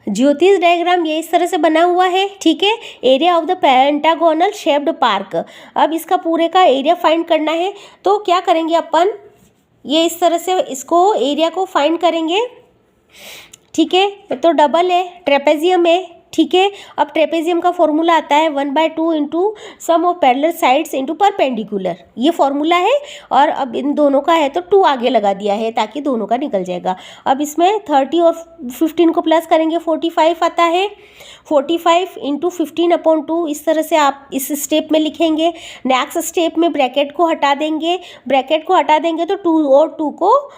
ज्योतिष डायग्राम ये इस तरह से बना हुआ है, ठीक है। Area of the pentagonal shaped park. अब इसका पूरे का एरिया फाइंड करना है, तो क्या करेंगे अपन, ये इस तरह से इसको एरिया को फाइंड करेंगे, ठीक है। तो डबल है, ट्रेपेजियम है, ठीक है। अब ट्रेपेजियम का फॉर्मूला आता है 1/2 into sum of parallel sides into perpendicular, ये फॉर्मूला है। और अब इन दोनों का है तो 2 आगे लगा दिया है ताकि दोनों का निकल जाएगा। अब इसमें 30 और 15 को प्लस करेंगे 45 आता है। 45 इंटू 15/2 इस तरह से आप इस स्टेप में लिखेंगे। नेक्स्ट स्टेप में ब्रैकेट को हटा देंगे, ब्रैकेट को हटा देंगे तो 2 और 2 को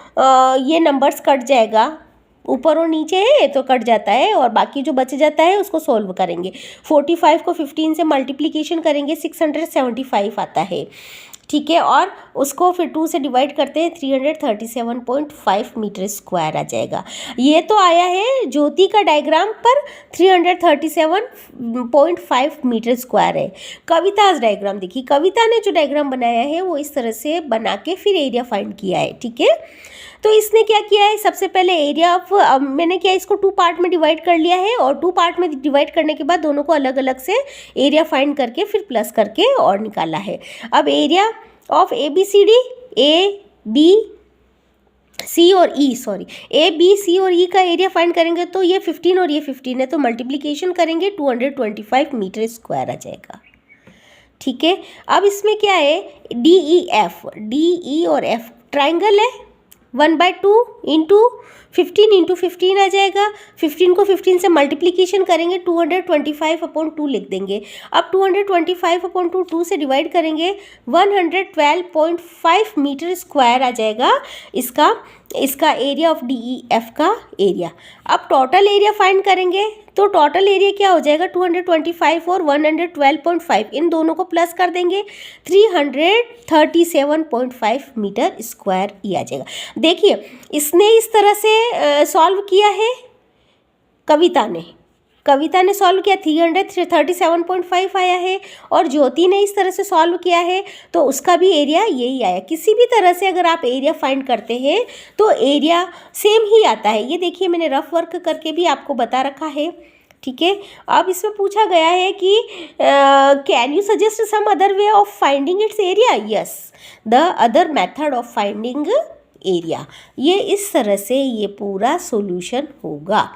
ये नंबर्स कट जाएगा, ऊपर और नीचे है तो कट जाता है, और बाकी जो बच जाता है उसको सोल्व करेंगे। 45 को 15 से मल्टीप्लिकेशन करेंगे 675 आता है, ठीक है। और उसको फिर 2 से डिवाइड करते हैं 337.5 मीटर स्क्वायर आ जाएगा। ये तो आया है ज्योति का डायग्राम पर 337.5 मीटर स्क्वायर है। कविताज डायग्राम देखिए, कविता ने जो डायग्राम बनाया है वो इस तरह से बना के फिर एरिया फाइंड किया है, ठीक है। तो इसने क्या किया है, सबसे पहले एरिया ऑफ, मैंने क्या इसको 2 पार्ट में डिवाइड कर लिया है, और 2 पार्ट में डिवाइड करने के बाद दोनों को अलग अलग से एरिया फाइंड करके फिर प्लस करके और निकाला है। अब एरिया ऑफ ABCD, ABC और E, सॉरी ABC और E का एरिया फाइंड करेंगे तो ये 15 और ये 15 है, तो मल्टीप्लिकेशन करेंगे 225 मीटर स्क्वायर आ जाएगा, ठीक है। अब इसमें क्या है, DE और F ट्राइंगल है, 1/2 इंटू 15 आ जाएगा। 15 को 15 से मल्टीप्लिकेशन करेंगे 225/2 लिख देंगे। अब 225/2 2 से डिवाइड करेंगे 112.5 मीटर स्क्वायर आ जाएगा इसका एरिया ऑफ DEF का एरिया। अब टोटल एरिया फाइंड करेंगे तो टोटल एरिया क्या हो जाएगा, 225 और 112.5 इन दोनों को प्लस कर देंगे 337.5 मीटर स्क्वायर ये आ जाएगा। देखिए इसने इस तरह से सॉल्व किया है, कविता ने सॉल्व किया 337.5 आया है, और ज्योति ने इस तरह से सॉल्व किया है तो उसका भी एरिया यही आया। किसी भी तरह से अगर आप एरिया फाइंड करते हैं तो एरिया सेम ही आता है। ये देखिए मैंने रफ वर्क करके भी आपको बता रखा है, ठीक है। अब इसमें पूछा गया है कि can you suggest some other way of finding its area. Yes, the other method of finding area. ये इस तरह से ये पूरा सॉल्यूशन होगा।